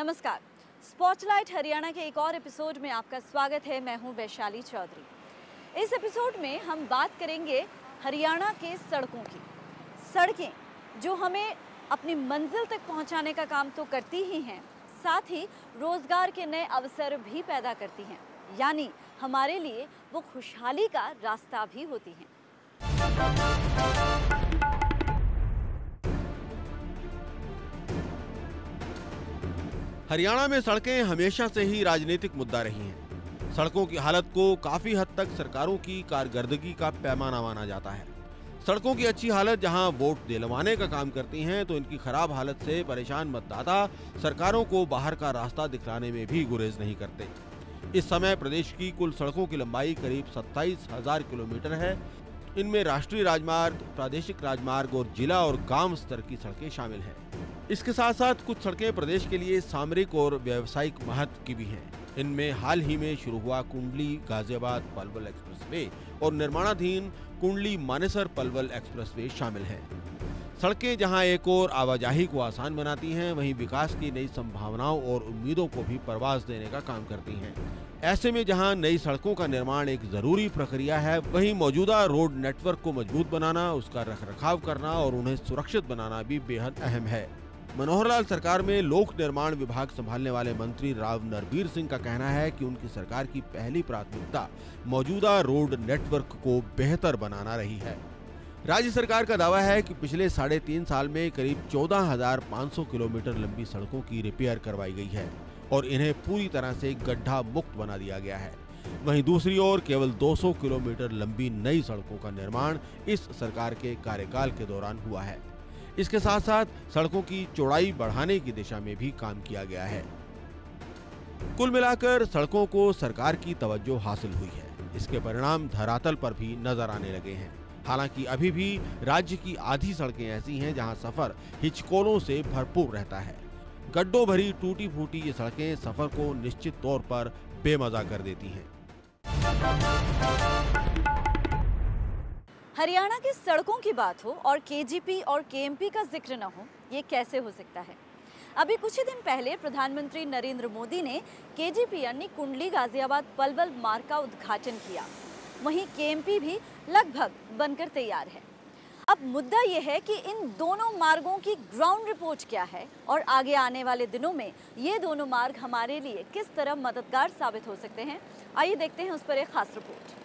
नमस्कार। स्पॉटलाइट हरियाणा के एक और एपिसोड में आपका स्वागत है। मैं हूं वैशाली चौधरी। इस एपिसोड में हम बात करेंगे हरियाणा के सड़कों की। सड़कें जो हमें अपनी मंजिल तक पहुंचाने का काम तो करती ही हैं, साथ ही रोजगार के नए अवसर भी पैदा करती हैं, यानी हमारे लिए वो खुशहाली का रास्ता भी होती हैं। हरियाणा में सड़कें हमेशा से ही राजनीतिक मुद्दा रही हैं। सड़कों की हालत को काफी हद तक सरकारों की कारकर्दगी का पैमाना माना जाता है। सड़कों की अच्छी हालत जहां वोट दिलवाने का काम करती हैं, तो इनकी खराब हालत से परेशान मतदाता सरकारों को बाहर का रास्ता दिखलाने में भी गुरेज नहीं करते। इस समय प्रदेश की कुल सड़कों की लंबाई करीब 27,000 किलोमीटर है। इनमें राष्ट्रीय राजमार्ग, प्रादेशिक राजमार्ग और जिला और गांव स्तर की सड़कें शामिल हैं। इसके साथ साथ कुछ सड़कें प्रदेश के लिए सामरिक और व्यावसायिक महत्व की भी हैं। इनमें हाल ही में शुरू हुआ कुंडली गाजियाबाद पलवल एक्सप्रेसवे और निर्माणाधीन कुंडली मानेसर पलवल एक्सप्रेसवे शामिल हैं। सड़कें जहां एक और आवाजाही को आसान बनाती हैं, वहीं विकास की नई संभावनाओं और उम्मीदों को भी परवास देने का काम करती हैं। ऐसे में जहां नई सड़कों का निर्माण एक जरूरी प्रक्रिया है, वहीं मौजूदा रोड नेटवर्क को मजबूत बनाना, उसका रखरखाव करना और उन्हें सुरक्षित बनाना भी बेहद अहम है। मनोहर लाल सरकार में लोक निर्माण विभाग संभालने वाले मंत्री राव नरबीर सिंह का कहना है कि उनकी सरकार की पहली प्राथमिकता मौजूदा रोड नेटवर्क को बेहतर बनाना रही है। राज्य सरकार का दावा है कि पिछले 3.5 साल में करीब 14,500 किलोमीटर लंबी सड़कों की रिपेयर करवाई गई है और इन्हें पूरी तरह से गड्ढा मुक्त बना दिया गया है। वहीं दूसरी ओर केवल 200 किलोमीटर लंबी नई सड़कों का निर्माण इस सरकार के कार्यकाल के दौरान हुआ है। इसके साथ साथ सड़कों की चौड़ाई बढ़ाने की दिशा में भी काम किया गया है। कुल मिलाकर सड़कों को सरकार की तवज्जो हासिल हुई है। इसके परिणाम धरातल पर भी नजर आने लगे हैं। हालांकि अभी भी राज्य की आधी सड़कें ऐसी हैं जहां सफर हिचकोलों से भरपूर रहता है। गड्ढों भरी टूटी फूटी ये सड़कें सफर को निश्चित तौर पर बेमजा कर देती हैं। हरियाणा की सड़कों की बात हो और केजीपी और केएमपी का जिक्र न हो, ये कैसे हो सकता है। अभी कुछ ही दिन पहले प्रधानमंत्री नरेंद्र मोदी ने केजीपी यानी कुंडली गाजियाबाद पलवल मार्ग का उद्घाटन किया। वहीं केएमपी भी लगभग बनकर तैयार है। अब मुद्दा यह है कि इन दोनों मार्गों की ग्राउंड रिपोर्ट क्या है और आगे आने वाले दिनों में ये दोनों मार्ग हमारे लिए किस तरह मददगार साबित हो सकते हैं। आइए देखते हैं उस पर एक खास रिपोर्ट।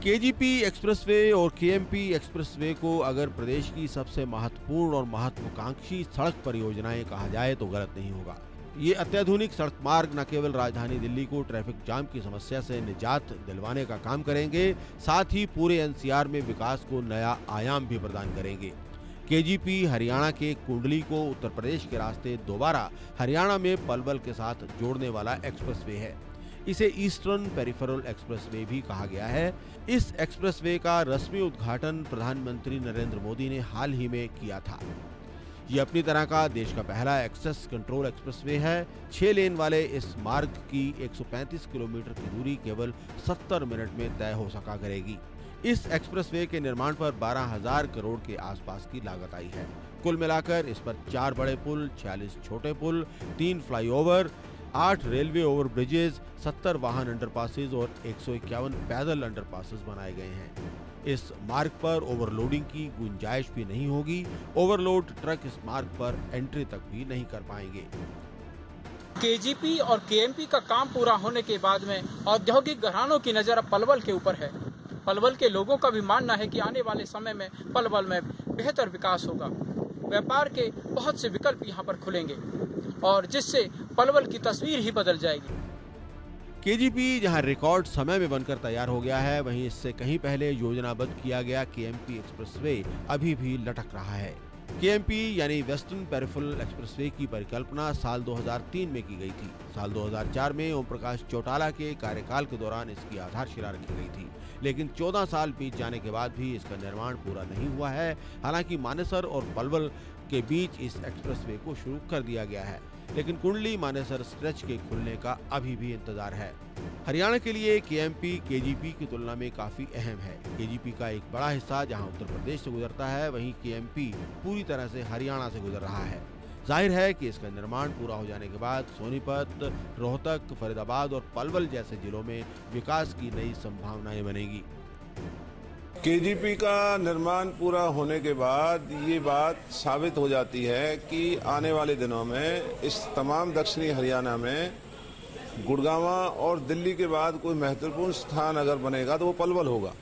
केजीपी एक्सप्रेसवे और केएमपी एक्सप्रेसवे को अगर प्रदेश की सबसे महत्वपूर्ण और महत्वाकांक्षी सड़क परियोजनाएं कहा जाए तो गलत नहीं होगा। ये अत्याधुनिक सड़क मार्ग न केवल राजधानी दिल्ली को ट्रैफिक जाम की समस्या से निजात दिलवाने का काम करेंगे, साथ ही पूरे एनसीआर में विकास को नया आयाम भी प्रदान करेंगे। केजीपी हरियाणा के कुंडली को उत्तर प्रदेश के रास्ते दोबारा हरियाणा में पलवल के साथ जोड़ने वाला एक्सप्रेसवे है। इसे ईस्टर्न पेरिफेरल एक्सप्रेसवे भी कहा गया है। इस एक्सप्रेसवे का रस्मी उद्घाटन प्रधानमंत्री नरेंद्र मोदी ने हाल ही में किया था। ये अपनी तरह का देश का पहला एक्सेस कंट्रोल एक्सप्रेसवे है। 6 लेन वाले इस मार्ग की 135 किलोमीटर की दूरी केवल 70 मिनट में तय हो सका करेगी। इस एक्सप्रेसवे के निर्माण पर 12,000 करोड़ के आसपास की लागत आई है। कुल मिलाकर इस पर 4 बड़े पुल, 46 छोटे पुल, 3 फ्लाईओवर, 8 रेलवे ओवरब्रिजेज, 70 वाहन अंडरपासेज और 151 पैदल अंडरपासेज बनाए गए हैं। इस मार्ग पर ओवरलोडिंग की गुंजाइश भी नहीं होगी। ओवरलोड ट्रक इस मार्ग पर एंट्री तक भी नहीं कर पाएंगे। केजीपी और केएमपी का काम पूरा होने के बाद में औद्योगिक घरानों की नजर अब पलवल के ऊपर है। पलवल के लोगों का भी मानना है कि आने वाले समय में पलवल में बेहतर विकास होगा। व्यापार के बहुत से विकल्प यहाँ पर खुलेंगे और जिससे पलवल की तस्वीर ही बदल जाएगी। केजीपी जहां रिकॉर्ड समय में बनकर तैयार हो गया है, वहीं इससे कहीं पहले योजनाबद्ध किया गया केएमपी एक्सप्रेसवे अभी भी लटक रहा है। केएमपी यानी वेस्टर्न पेरिफेरल एक्सप्रेसवे की परिकल्पना साल 2003 में की गई थी। साल 2004 में ओम प्रकाश चौटाला के कार्यकाल के दौरान इसकी आधारशिला रखी गई थी, लेकिन 14 साल बीत जाने के बाद भी इसका निर्माण पूरा नहीं हुआ है। हालांकि मानेसर और पलवल के बीच इस एक्सप्रेसवे को शुरू कर दिया गया है। लेकिन कुंडली मानेसर स्ट्रेच के खुलने का अभी भी इंतजार है। हरियाणा के लिए केएमपी केजीपी की तुलना में काफी अहम है। केजीपी का एक बड़ा हिस्सा जहां उत्तर प्रदेश से गुजरता है, वहीं केएमपी पूरी तरह से हरियाणा से गुजर रहा है। जाहिर है कि इसका निर्माण पूरा हो जाने के बाद सोनीपत, रोहतक, फरीदाबाद और पलवल जैसे जिलों में विकास की नई संभावनाएं बनेगी। केजीपी का निर्माण पूरा होने के बाद ये बात साबित हो जाती है कि आने वाले दिनों में इस तमाम दक्षिणी हरियाणा में गुड़गांव और दिल्ली के बाद कोई महत्वपूर्ण स्थान अगर बनेगा तो वो पलवल होगा,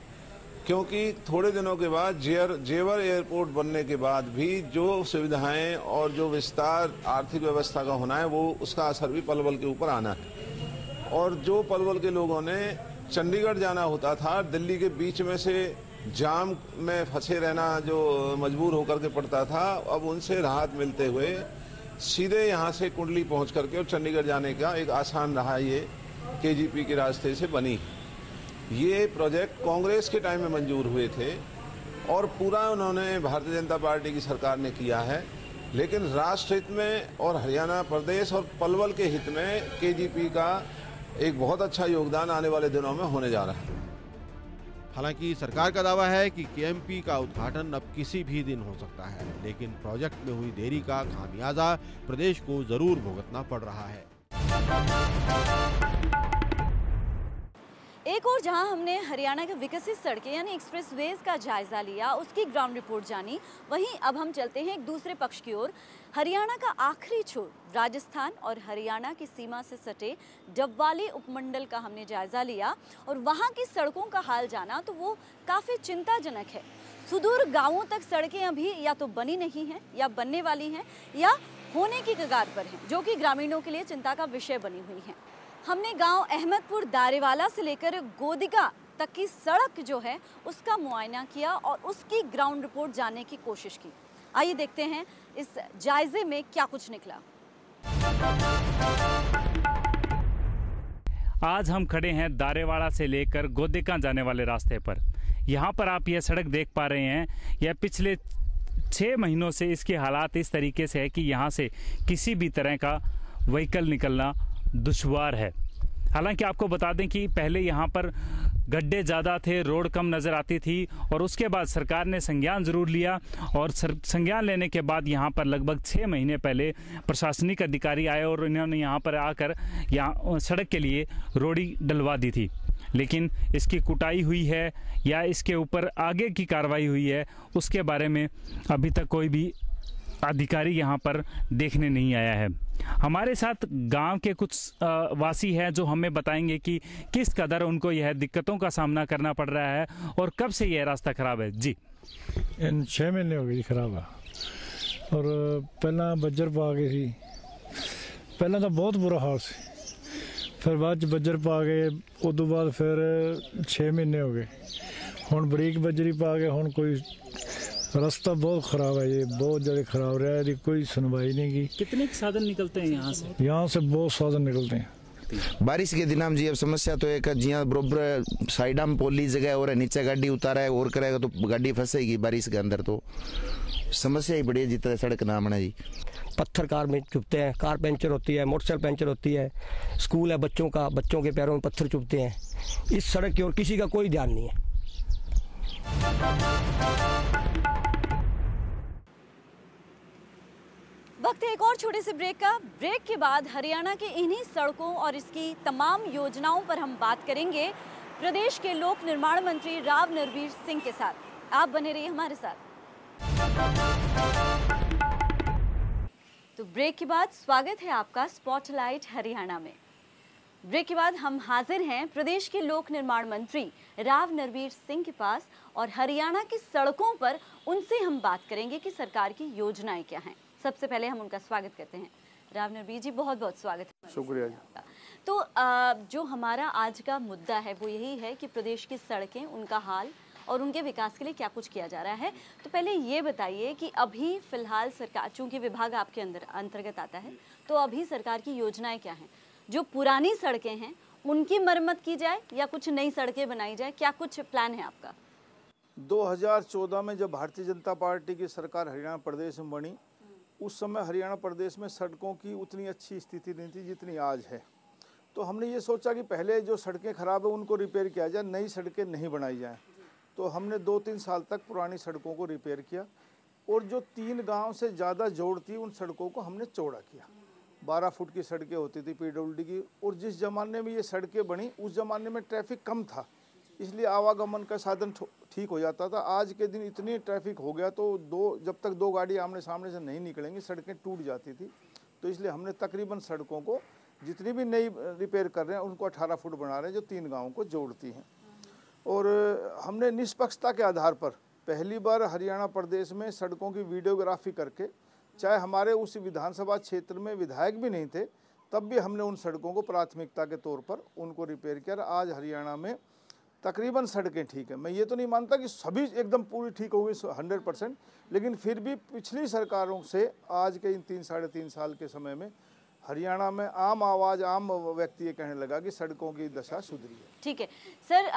क्योंकि थोड़े दिनों के बाद जेवर एयरपोर्ट बनने के बाद भी जो सुविधाएं और जो विस्तार आर्थिक व्यवस्था का होना है वो उसका असर भी पलवल के ऊपर आना है। और जो पलवल के लोगों ने चंडीगढ़ जाना होता था, दिल्ली के बीच में से जाम में फंसे रहना जो मजबूर होकर के पड़ता था, अब उनसे राहत मिलते हुए सीधे यहाँ से कुंडली पहुँच करके और चंडीगढ़ जाने का एक आसान रहा ये केजीपी के रास्ते से बनी। ये प्रोजेक्ट कांग्रेस के टाइम में मंजूर हुए थे और पूरा उन्होंने भारतीय जनता पार्टी की सरकार ने किया है, लेकिन राष्ट्र हित में और हरियाणा प्रदेश और पलवल के हित में केजीपी का एक बहुत अच्छा योगदान आने वाले दिनों में होने जा रहा है। हालांकि सरकार का दावा है कि केएमपी का उद्घाटन अब किसी भी दिन हो सकता है, लेकिन प्रोजेक्ट में हुई देरी का खामियाजा प्रदेश को जरूर भुगतना पड़ रहा है। एक और जहां हमने हरियाणा के विकसित सड़कें यानी एक्सप्रेसवेज का जायजा लिया, उसकी ग्राउंड रिपोर्ट जानी, वहीं अब हम चलते हैं एक दूसरे पक्ष की ओर। हरियाणा का आखिरी छोर राजस्थान और हरियाणा की सीमा से सटे डबवाली उपमंडल का हमने जायजा लिया और वहां की सड़कों का हाल जाना तो वो काफ़ी चिंताजनक है। सुदूर गांवों तक सड़कें अभी या तो बनी नहीं हैं या बनने वाली हैं या होने की कगार पर हैं, जो कि ग्रामीणों के लिए चिंता का विषय बनी हुई हैं। हमने गांव अहमदपुर दारेवाला से लेकर गोदिका तक की सड़क जो है उसका मुआयना किया और उसकी ग्राउंड रिपोर्ट जानने की कोशिश की। आइए देखते हैं इस जायजे में क्या कुछ निकला। आज हम खड़े हैं दारेवाड़ा से लेकर गोदिका जाने वाले रास्ते पर। यहाँ पर आप यह सड़क देख पा रहे हैं, यह पिछले 6 महीनों से इसकी हालात इस तरीके से है कि यहाँ से किसी भी तरह का व्हीकल निकलना दुश्वार है। हालांकि आपको बता दें कि पहले यहाँ पर गड्ढे ज़्यादा थे, रोड कम नज़र आती थी और उसके बाद सरकार ने संज्ञान ज़रूर लिया और संज्ञान लेने के बाद यहाँ पर लगभग 6 महीने पहले प्रशासनिक अधिकारी आए और इन्होंने यहाँ पर आकर यहाँ सड़क के लिए रोड़ी डलवा दी थी। लेकिन इसकी कुटाई हुई है या इसके ऊपर आगे की कार्रवाई हुई है, उसके बारे में अभी तक कोई भी अधिकारी यहाँ पर देखने नहीं आया है। हमारे साथ गांव के कुछ वासी हैं जो हमें बताएंगे कि किस कदर उनको यह दिक्कतों का सामना करना पड़ रहा है और कब से यह रास्ता खराब है। जी, इन 6 महीने हो गए खराब है और पहला बजर पा गए थी, पहला तो बहुत बुरा हाल से, फिर बाद बजर पा गए, उदों बाद फिर 6 महीने हो गए, हुण बरीक बजरी पा गए। हुण कोई रास्ता बहुत खराब है, ये बहुत ज़्यादा खराब रहा है, कोई सुनवाई नहीं की। कितने साधन निकलते हैं यहाँ से? यहाँ से बहुत साधन निकलते हैं। बारिश के दिन में जी अब समस्या तो एक जिया बरोबर साइडा में पोली जगह और नीचे गाड़ी उतारा है और करेगा तो गाड़ी फंसेगी बारिश के अंदर, तो समस्या ही बड़ी है जितना सड़क ना बना जी। पत्थर कार में चुभते हैं, कार पंचर होती है, मोटरसाइकिल पंचर होती है, स्कूल है बच्चों का, बच्चों के पैरों में पत्थर चुभते हैं। इस सड़क की ओर किसी का कोई ध्यान नहीं है। वक्त है एक और छोटे से ब्रेक का। ब्रेक के बाद हरियाणा के इन्हीं सड़कों और इसकी तमाम योजनाओं पर हम बात करेंगे प्रदेश के लोक निर्माण मंत्री राव नरवीर सिंह के साथ। आप बने रहिए हमारे साथ। तो ब्रेक के बाद स्वागत है आपका स्पॉटलाइट हरियाणा में। ब्रेक के बाद हम हाजिर हैं प्रदेश के लोक निर्माण मंत्री राव नरवीर सिंह के पास और हरियाणा की सड़कों पर उनसे हम बात करेंगे कि सरकार की योजनाएं क्या हैं। सबसे पहले हम उनका स्वागत करते हैं। राव नरवीर जी, बहुत बहुत स्वागत है। शुक्रिया जी। तो जो हमारा आज का मुद्दा है वो यही है कि प्रदेश की सड़कें, उनका हाल और उनके विकास के लिए क्या कुछ किया जा रहा है। तो पहले ये बताइए कि अभी फिलहाल सरकार, चूंकि विभाग आपके अंतर्गत आता है, तो अभी सरकार की योजनाएं क्या हैं? जो पुरानी सड़कें हैं उनकी मरम्मत की जाए या कुछ नई सड़कें बनाई जाए, क्या कुछ प्लान है आपका? 2014 में जब भारतीय जनता पार्टी की सरकार हरियाणा प्रदेश में बनी उस समय हरियाणा प्रदेश में सड़कों की उतनी अच्छी स्थिति नहीं थी जितनी आज है। तो हमने ये सोचा कि पहले जो सड़कें ख़राब है उनको रिपेयर किया जाए, नई सड़कें नहीं बनाई जाएं। तो हमने 2-3 साल तक पुरानी सड़कों को रिपेयर किया और जो 3 गांव से ज़्यादा जोड़ थी उन सड़कों को हमने चौड़ा किया। 12 फुट की सड़कें होती थी PWD की, और जिस ज़माने में ये सड़कें बनी उस ज़माने में ट्रैफिक कम था, इसलिए आवागमन का साधन ठीक हो जाता था। आज के दिन इतनी ट्रैफिक हो गया तो जब तक 2 गाड़ी आमने सामने से नहीं निकलेंगी सड़कें टूट जाती थी। तो इसलिए हमने तकरीबन सड़कों को जितनी भी नई रिपेयर कर रहे हैं उनको 18 फुट बना रहे हैं, जो 3 गाँवों को जोड़ती हैं। और हमने निष्पक्षता के आधार पर पहली बार हरियाणा प्रदेश में सड़कों की वीडियोग्राफी करके, चाहे हमारे उस विधानसभा क्षेत्र में विधायक भी नहीं थे तब भी हमने उन सड़कों को प्राथमिकता के तौर पर उनको रिपेयर किया। आज हरियाणा में तकरीबन सड़कें ठीक है। मैं ये तो नहीं मानता कि सभी एकदम पूरी ठीक हो गई 100%, लेकिन फिर भी पिछली सरकारों से आज के इन 3-3.5 साल के समय में हरियाणा में आम व्यक्ति ये कहने लगा कि सड़कों की दशा सुधरी है। ठीक है सर,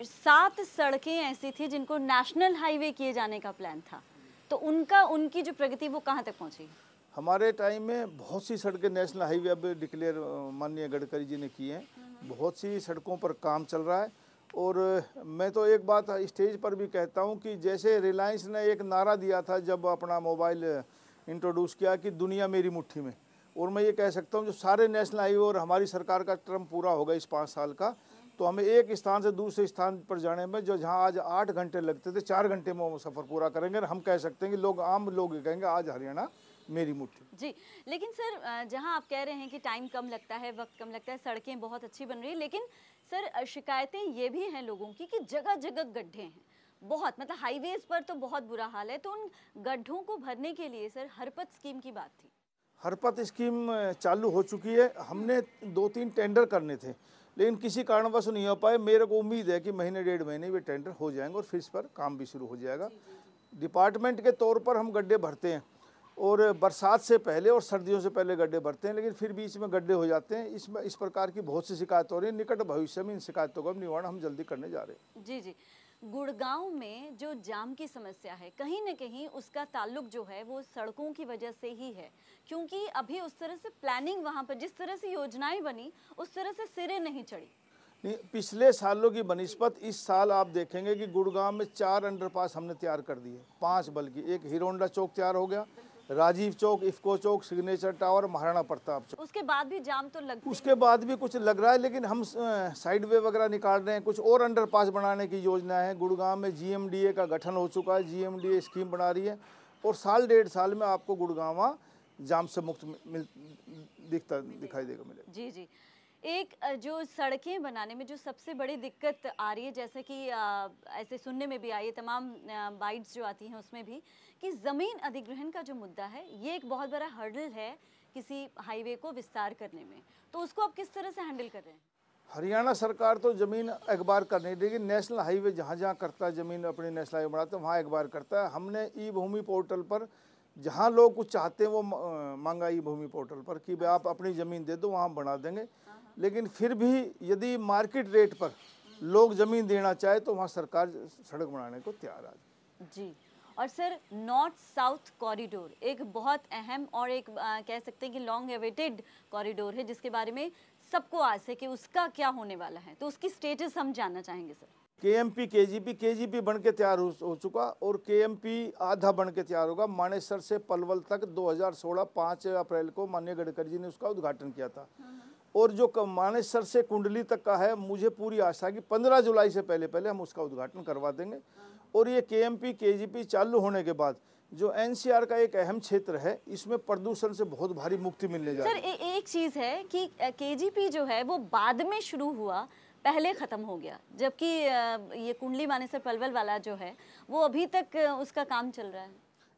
7 सड़कें ऐसी थी जिनको नेशनल हाईवे किए जाने का प्लान था, तो उनकी जो प्रगति वो कहाँ तक पहुँची? हमारे टाइम में बहुत सी सड़कें नेशनल हाईवे अब डिक्लेयर माननीय गडकरी जी ने की हैं। बहुत सी सड़कों पर काम चल रहा है। और मैं तो एक बात स्टेज पर भी कहता हूं कि जैसे रिलायंस ने एक नारा दिया था जब अपना मोबाइल इंट्रोड्यूस किया कि दुनिया मेरी मुट्ठी में, और मैं ये कह सकता हूं जो सारे नेशनल हाईवे और हमारी सरकार का टर्म पूरा होगा इस 5 साल का, तो हमें एक स्थान से दूसरे स्थान पर जाने में जो जहां आज 8 घंटे लगते थे 4 घंटे में वो सफ़र पूरा करेंगे। हम कह सकते हैं कि आम लोग कहेंगे आज हरियाणा मेरी मुट्ठी। जी, लेकिन सर जहां आप कह रहे हैं कि टाइम कम लगता है, वक्त कम लगता है, सड़कें बहुत अच्छी बन रही है, लेकिन सर शिकायतें ये भी हैं लोगों की कि जगह जगह गड्ढे हैं बहुत, मतलब हाईवेज पर तो बहुत बुरा हाल है। तो उन गड्ढों को भरने के लिए सर हरपथ स्कीम की बात थी। हरपथ स्कीम चालू हो चुकी है। हमने 2-3 टेंडर करने थे लेकिन किसी कारणवश नहीं हो पाए। मेरे को उम्मीद है कि महीने 1.5 महीने वे टेंडर हो जाएंगे और फिर इस पर काम भी शुरू हो जाएगा। डिपार्टमेंट के तौर पर हम गड्ढे भरते हैं और बरसात से पहले और सर्दियों से पहले गड्ढे भरते हैं, लेकिन फिर बीच में गड्ढे हो जाते हैं। इसमें इस प्रकार की बहुत सी शिकायत हो रही है। निकट भविष्य में इन शिकायतों का निवारण हम जल्दी करने जा रहे हैं। जी जी, गुड़गांव में जो जाम की समस्या है कहीं न कहीं उसका ताल्लुक जो है वो सड़कों की वजह से ही है, क्योंकि अभी उस तरह से प्लानिंग वहाँ पर जिस तरह से योजनाएं बनी उस तरह से सिरे नहीं चढ़ी। नहीं, पिछले सालों की बनिस्पत इस साल आप देखेंगे कि गुड़गांव में 4 अंडरपास हमने तैयार कर दिए, 5 बल्कि। एक हीरोंडा चौक तैयार हो गया, राजीव चौक, इफ्को चौक, सिग्नेचर टावर, महाराणा प्रताप चौक। उसके बाद भी जाम तो लग उसके बाद भी कुछ लग रहा है, लेकिन हम साइड वे वगैरह निकाल रहे हैं। कुछ और अंडरपास बनाने की योजना है। गुड़गांव में GMDA का गठन हो चुका है, GMDA स्कीम बना रही है और 1.5 साल में आपको गुड़गांव जाम से मुक्त दिखाई देगा मिलेगा। जी जी, एक जो सड़कें बनाने में जो सबसे बड़ी दिक्कत आ रही है, जैसे कि ऐसे सुनने में भी आई है, तमाम बाइट्स जो आती हैं उसमें भी, कि ज़मीन अधिग्रहण का जो मुद्दा है ये एक बहुत बड़ा हर्डल है किसी हाईवे को विस्तार करने में। तो उसको आप किस तरह से हैंडल कर रहे हैं? हरियाणा सरकार तो ज़मीन अखबार कर नहीं देगी। नेशनल हाईवे जहाँ जहाँ करता है ज़मीन अपनी नेशनल हाईवे बनाता है वहाँ अखबार करता है। हमने ई-भूमि पोर्टल पर जहाँ लोग कुछ चाहते हैं वो मांगा ई-भूमि पोर्टल पर कि भाई आप अपनी ज़मीन दे दो, वहाँ हम बना देंगे। लेकिन फिर भी यदि मार्केट रेट पर लोग ज़मीन देना चाहे तो वहाँ सरकार सड़क बनाने को तैयार है। जी, और सर नॉर्थ साउथ कॉरिडोर एक बहुत अहम और एक कह सकते हैं कि लॉन्ग अवेटेड कॉरिडोर है, जिसके बारे में सबको आस है कि उसका क्या होने वाला है, तो उसकी स्टेटस हम जानना चाहेंगे सर। KMP KGP बन के तैयार हो चुका और KMP आधा बन के तैयार होगा। मानेसर से पलवल तक 2016 5 अप्रैल को माननीय गडकरी जी ने उसका उद्घाटन किया था। और जो मानेसर से कुंडली तक का है, मुझे पूरी आशा है कि 15 जुलाई से पहले हम उसका उद्घाटन करवा देंगे। और ये KMP KGP चालू होने के बाद जो NCR का एक अहम क्षेत्र है, इसमें प्रदूषण से बहुत भारी मुक्ति मिलने जा रही है। सर एक चीज़ है कि KGP जो है वो बाद में शुरू हुआ, पहले ख़त्म हो गया, जबकि ये कुंडली मानेसर पलवल वाला जो है वो अभी तक उसका काम चल रहा है।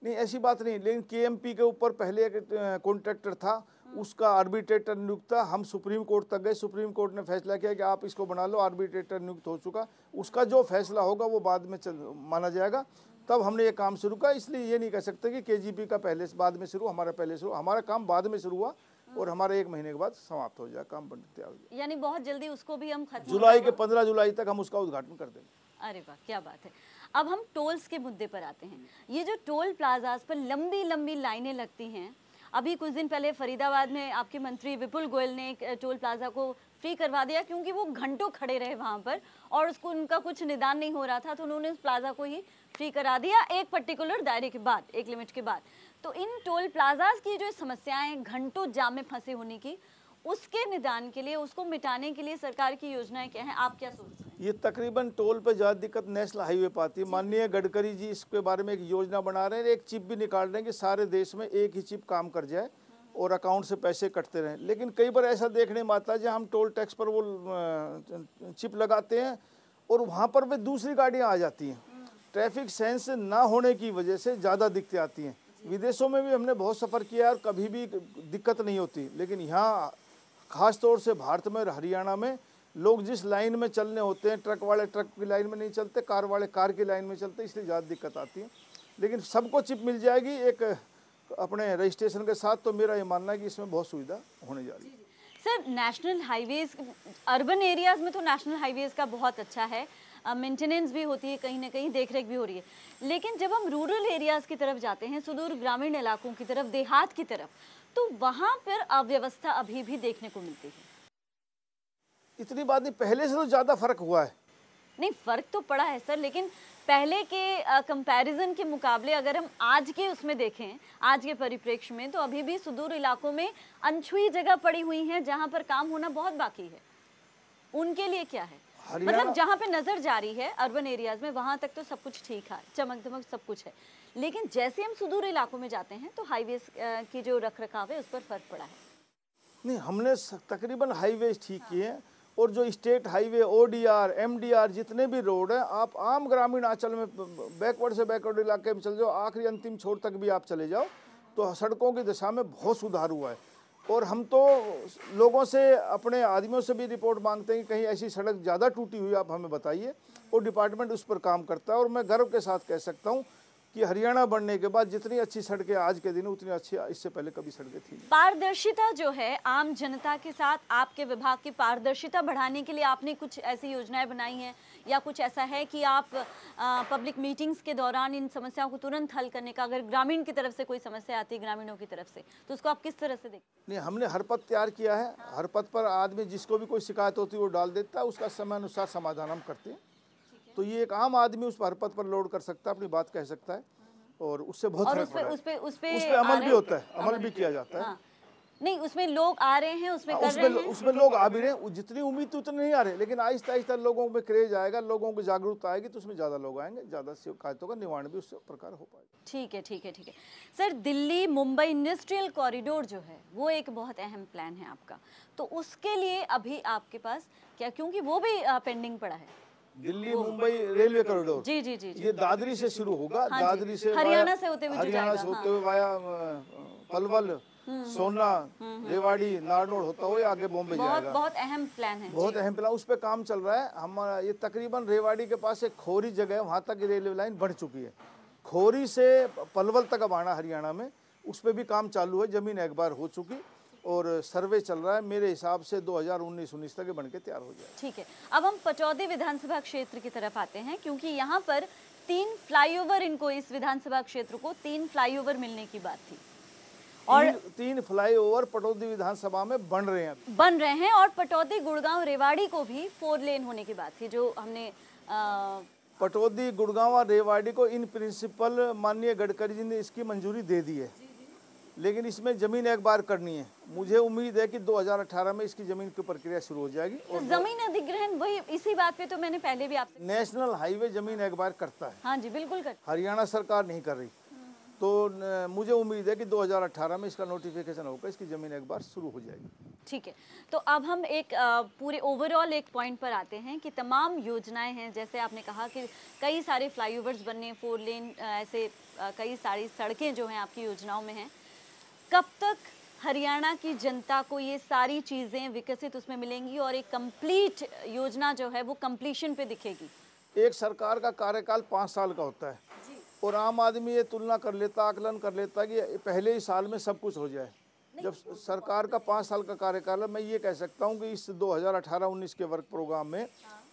नहीं, ऐसी बात नहीं, लेकिन KMP के ऊपर पहले एक कॉन्ट्रैक्टर था, उसका आर्बिट्रेटर नियुक्त था। हम सुप्रीम कोर्ट तक गए, सुप्रीम कोर्ट ने फैसला किया कि आप इसको बना लो। आर्बिट्रेटर नियुक्त हो चुका, उसका जो फैसला होगा वो बाद में माना जाएगा। तब हमने ये काम शुरू किया। इसलिए ये नहीं कह सकते कि KGP का पहले से बाद में शुरू, हमारा पहले शुरू। हमारा काम बाद में शुरू हुआ और हमारे 1 महीने के बाद समाप्त हो जाए, काम बन तैयार हो जाए। यानी बहुत जल्दी उसको भी हम खत्म, जुलाई के 15 जुलाई तक हम उसका उद्घाटन कर देंगे। अरे वाह, क्या बात है। अब हम टोल्स के मुद्दे पर आते हैं। ये जो टोल प्लाजाज पर लंबी लंबी लाइनें लगती हैं, अभी कुछ दिन पहले फरीदाबाद में आपके मंत्री विपुल गोयल ने एक टोल प्लाजा को फ्री करवा दिया क्योंकि वो घंटों खड़े रहे वहाँ पर और उसको उनका कुछ निदान नहीं हो रहा था, तो उन्होंने उस प्लाजा को ही फ्री करा दिया एक पर्टिकुलर दायरे के बाद, एक लिमिट के बाद। तो इन टोल प्लाजाज की जो समस्याएं घंटों जाम में फंसे होने की, उसके निदान के लिए, उसको मिटाने के लिए सरकार की योजनाएं क्या हैं, आप क्या सोचते हैं? ये तकरीबन टोल पे ज़्यादा दिक्कत नेशनल हाईवे पर आती है। माननीय गडकरी जी इसके बारे में एक योजना बना रहे हैं, एक चिप भी निकाल रहे हैं कि सारे देश में एक ही चिप काम कर जाए और अकाउंट से पैसे कटते रहें। लेकिन कई बार ऐसा देखने में आता है जहाँ हम टोल टैक्स पर वो चिप लगाते हैं और वहाँ पर भी दूसरी गाड़ियाँ आ जाती हैं। ट्रैफिक सेंस ना होने की वजह से ज़्यादा दिक्कतें आती हैं। विदेशों में भी हमने बहुत सफ़र किया और कभी भी दिक्कत नहीं होती, लेकिन यहाँ ख़ास तौर से भारत में और हरियाणा में लोग जिस लाइन में चलने होते हैं, ट्रक वाले ट्रक की लाइन में नहीं चलते, कार वाले कार की लाइन में चलते, इसलिए ज़्यादा दिक्कत आती है। लेकिन सबको चिप मिल जाएगी एक अपने रजिस्ट्रेशन के साथ, तो मेरा ये मानना है कि इसमें बहुत सुविधा होने जा रही है। Sir, national highways urban areas में तो नेशनल हाईवेज़ का बहुत अच्छा है, मेंटेनेंस भी होती है, कहीं ना कहीं देखरेख भी हो रही है, लेकिन जब हम रूरल एरियाज़ की तरफ जाते हैं, सुदूर ग्रामीण इलाकों की तरफ, देहात की तरफ, तो वहाँ पर अव्यवस्था अभी भी देखने को मिलती है। इतनी बात नहीं, पहले से तो ज़्यादा फर्क हुआ है। नहीं, फ़र्क तो पड़ा है सर, लेकिन पहले के कंपैरिजन के मुकाबले अगर हम आज के उसमें देखें, आज के परिप्रेक्ष्य में, तो अभी भी सुदूर इलाकों में अनछुई जगह पड़ी हुई हैं जहाँ पर काम होना बहुत बाकी है। उनके लिए क्या है? मतलब जहाँ पे नज़र जारी है अर्बन एरियाज़ में, वहाँ तक तो सब कुछ ठीक है, चमक दमक सब कुछ है, लेकिन जैसे हम सुदूर इलाकों में जाते हैं तो हाईवे की जो रख रखाव है उस पर फर्क पड़ा है। नहीं, हमने तकरीबन हाईवे ठीक किए हैं और जो स्टेट हाईवे, ओडीआर, एमडीआर जितने भी रोड हैं, आप आम ग्रामीण आंचल में बैकवर्ड से बैकवर्ड इलाके में चले जाओ, आखिरी अंतिम छोर तक भी आप चले जाओ, तो सड़कों की दशा में बहुत सुधार हुआ है। और हम तो लोगों से, अपने आदमियों से भी रिपोर्ट मांगते हैं कि कहीं ऐसी सड़क ज़्यादा टूटी हुई आप हमें बताइए, और डिपार्टमेंट उस पर काम करता है। और मैं गर्व के साथ कह सकता हूँ कि हरियाणा बनने के बाद जितनी अच्छी सड़कें आज के दिन, उतनी अच्छी इससे पहले कभी सड़कें थी। पारदर्शिता जो है आम जनता के साथ, आपके विभाग की पारदर्शिता बढ़ाने के लिए आपने कुछ ऐसी योजनाएं बनाई हैं, या कुछ ऐसा है कि आप पब्लिक मीटिंग्स के दौरान इन समस्याओं को तुरंत हल करने का, अगर ग्रामीण की तरफ से कोई समस्या आती है ग्रामीणों की तरफ से, तो उसको आप किस तरह से देखते हैं? नहीं, हमने हरपथ तैयार किया है। हरपथ पर आदमी जिसको भी कोई शिकायत होती है वो डाल देता है, उसका समय अनुसार समाधान हम करते हैं। तो ये एक आम आदमी उस हरपथ पर लोड कर सकता है, अपनी बात कह सकता है, और उससे बहुत फर्क पड़ा है। उस पे अमल भी होता है, अमल भी किया जाता है। हाँ। नहीं, उसमें लोग आ रहे हैं, उसमें कर रहे हैं। उसमें लोग आ भी रहे हैं, जितनी उम्मीद थी उतने नहीं आ रहे, लेकिन आहिस्ता आहिस्ता लोगों में क्रेज आएगा, लोगों को जागरूकता आएगी, तो उसमें ज़्यादा लोग आएंगे, ज़्यादा शिकायतों का निवारण भी उस प्रकार हो पाएगा। ठीक है, ठीक है, ठीक है। Sir, Delhi Mumbai industrial corridor जो है वो एक बहुत अहम प्लान है आपका, तो उसके लिए अभी आपके पास क्या, क्योंकि वो भी पेंडिंग पड़ा है, दिल्ली मुंबई रेलवे कॉरिडोर। जी जी जी, ये दादरी से शुरू होगा। हाँ, दादरी से हरियाणा से होते हुए वाया पलवल, सोना, रेवाड़ी, नारनौल होता हुए आगे बॉम्बे जाएगा। बहुत अहम प्लान है, बहुत अहम प्लान, उस पे काम चल रहा है हमारा। ये तकरीबन रेवाड़ी के पास एक खोरी जगह है, वहाँ तक रेलवे लाइन बढ़ चुकी है। खोरी से पलवल तक अब आना हरियाणा में, उस पर भी काम चालू है, जमीन एक बार हो चुकी और सर्वे चल रहा है। मेरे हिसाब से 2019 तक बन के तैयार हो जाए। ठीक है, अब हम पटौदी विधानसभा क्षेत्र की तरफ आते हैं, क्योंकि यहाँ पर 3 फ्लाईओवर, इनको, इस विधानसभा क्षेत्र को 3 फ्लाईओवर मिलने की बात थी, और 3 फ्लाईओवर पटौदी विधानसभा में बन रहे हैं, और पटौदी गुड़गांव रेवाड़ी को भी 4 लेन होने की बात थी, जो हमने पटौदी गुड़गांव और रेवाड़ी को इन प्रिंसिपल माननीय गडकरी जी ने इसकी मंजूरी दे दी है, लेकिन इसमें जमीन एक बार करनी है। मुझे उम्मीद है कि 2018 में इसकी जमीन की प्रक्रिया शुरू हो जाएगी। और जमीन अधिग्रहण, वही इसी बात पे तो मैंने पहले भी आपसे, नेशनल हाईवे जमीन एक बार करता है। हाँ जी, बिल्कुल करता है। हरियाणा सरकार नहीं कर रही, तो मुझे उम्मीद है कि 2018 में इसका नोटिफिकेशन होकर इसकी जमीन एक बार शुरू हो जाएगी। ठीक है, तो अब हम एक पूरे ओवरऑल एक पॉइंट पर आते हैं कि तमाम योजनाएं हैं, जैसे आपने कहा कि कई सारे फ्लाईओवर्स बनने, 4 लेन, ऐसे कई सारी सड़कें जो हैं आपकी योजनाओं में हैं। कब तक हरियाणा की जनता को ये सारी चीज़ें विकसित उसमें मिलेंगी और एक कंप्लीट योजना जो है वो कंप्लीशन पे दिखेगी? एक सरकार का कार्यकाल 5 साल का होता है और आम आदमी ये तुलना कर लेता, आकलन कर लेता कि पहले ही साल में सब कुछ हो जाए। जब सरकार का 5 साल का कार्यकाल है, मैं ये कह सकता हूँ कि इस 2018-19 के वर्क प्रोग्राम में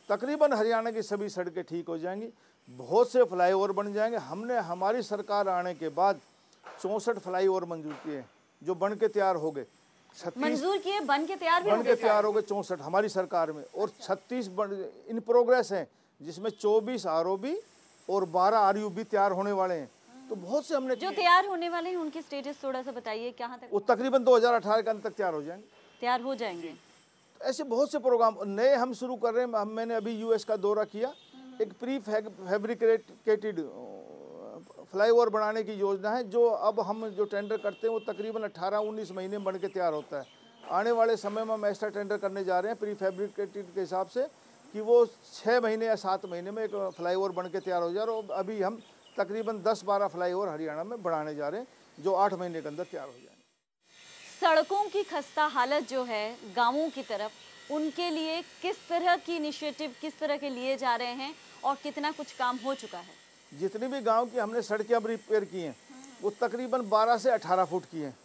तकरीबन हरियाणा की सभी सड़कें ठीक हो जाएंगी। बहुत से फ्लाईओवर बन जाएंगे। हमने हमारी सरकार आने के बाद 64 फ्लाईओवर मंजूर किए जो बन के तैयार हो गए। 36 मंजूर किए, बन के तैयार भी बन के तैयार हो गए 64 हमारी सरकार में, और 36 इन प्रोग्रेस हैं, जिसमें 24 आरओबी और 12 आरयूबी तैयार होने वाले हैं। तो बहुत से हमने जो तैयार होने वाले हैं उनकी स्टेटस थोड़ा सा बताइए, कहाँ तक? वो तकरीबन 2018 के अंत तक तैयार हो जाएंगे। तैयार हो जाएंगे। तो ऐसे बहुत से प्रोग्राम नए हम शुरू कर रहे हैं। मैंने अभी यूएस का दौरा किया। एक प्री फैब्रिकेटेड फ्लाईओवर बनाने की योजना है, जो अब हम जो टेंडर करते हैं वो तकरीबन 18-19 महीने में बन के तैयार होता है। आने वाले समय में हम एक्स्ट्रा टेंडर करने जा रहे हैं प्री फैब्रिकेटेड के हिसाब से, कि वो 6 महीने या 7 महीने में एक फ्लाईओवर बन के तैयार हो जाए। और अभी हम तकरीबन 10-12 फ्लाईओवर हरियाणा में बनाने जा रहे हैं, जो 8 महीने के अंदर तैयार हो जाएंगे। सड़कों की खस्ता हालत जो है गांवों की तरफ, उनके लिए किस तरह की इनिशिएटिव किस तरह के लिए जा रहे हैं और कितना कुछ काम हो चुका है? जितनी भी गांव की हमने सड़कें अब रिपेयर की हैं वो तकरीबन 12 से 18 फुट की हैं।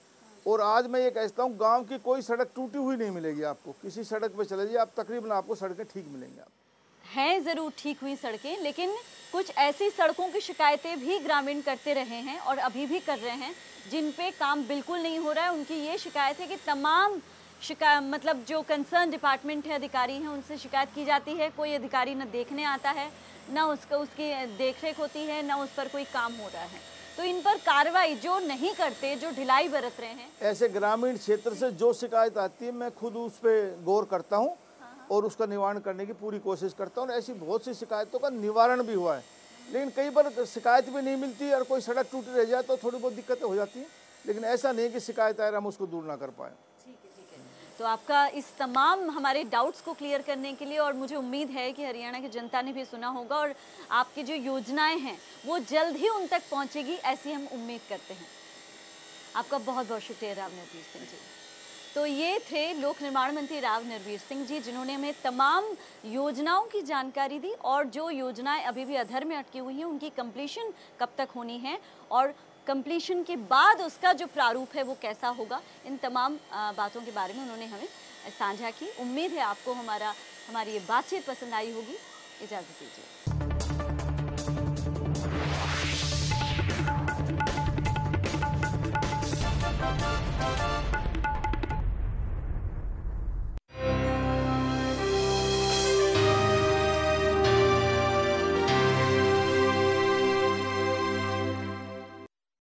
और आज मैं ये कहता हूँ, गांव की कोई सड़क टूटी हुई नहीं मिलेगी आपको। किसी सड़क पे चले जाइए आप, तकरीबन आपको सड़कें ठीक मिलेंगी। आप हैं ज़रूर ठीक हुई सड़कें, लेकिन कुछ ऐसी सड़कों की शिकायतें भी ग्रामीण करते रहे हैं और अभी भी कर रहे हैं, जिन पे काम बिल्कुल नहीं हो रहा है। उनकी ये शिकायत है कि तमाम मतलब जो कंसर्न डिपार्टमेंट है, अधिकारी हैं, उनसे शिकायत की जाती है, कोई अधिकारी न देखने आता है, ना उसकी देखरेख होती है, ना उस पर कोई काम हो रहा है। तो इन पर कार्रवाई जो नहीं करते, जो ढिलाई बरत रहे हैं, ऐसे ग्रामीण क्षेत्र से जो शिकायत आती है मैं खुद उस पर गौर करता हूँ और उसका निवारण करने की पूरी कोशिश करता हूँ। ऐसी बहुत सी शिकायतों का निवारण भी हुआ है, लेकिन कई बार शिकायत भी नहीं मिलती और कोई सड़क टूटी रह जाए तो थोड़ी बहुत दिक्कतें हो जाती हैं। लेकिन ऐसा नहीं कि शिकायत आए हम उसको दूर ना कर पाए। तो आपका इस तमाम हमारे डाउट्स को क्लियर करने के लिए, और मुझे उम्मीद है कि हरियाणा की जनता ने भी सुना होगा और आपकी जो योजनाएं हैं वो जल्द ही उन तक पहुंचेगी, ऐसी हम उम्मीद करते हैं। आपका बहुत बहुत शुक्रिया राव नरवीर सिंह जी। तो ये थे लोक निर्माण मंत्री राव नरवीर सिंह जी, जिन्होंने हमें तमाम योजनाओं की जानकारी दी और जो योजनाएं अभी भी अधर में अटकी हुई हैं उनकी कंप्लीशन कब तक होनी है और कंप्लीशन के बाद उसका जो प्रारूप है वो कैसा होगा, इन तमाम बातों के बारे में उन्होंने हमें साझा की। उम्मीद है आपको हमारी ये बातचीत पसंद आई होगी। इजाज़त दीजिए।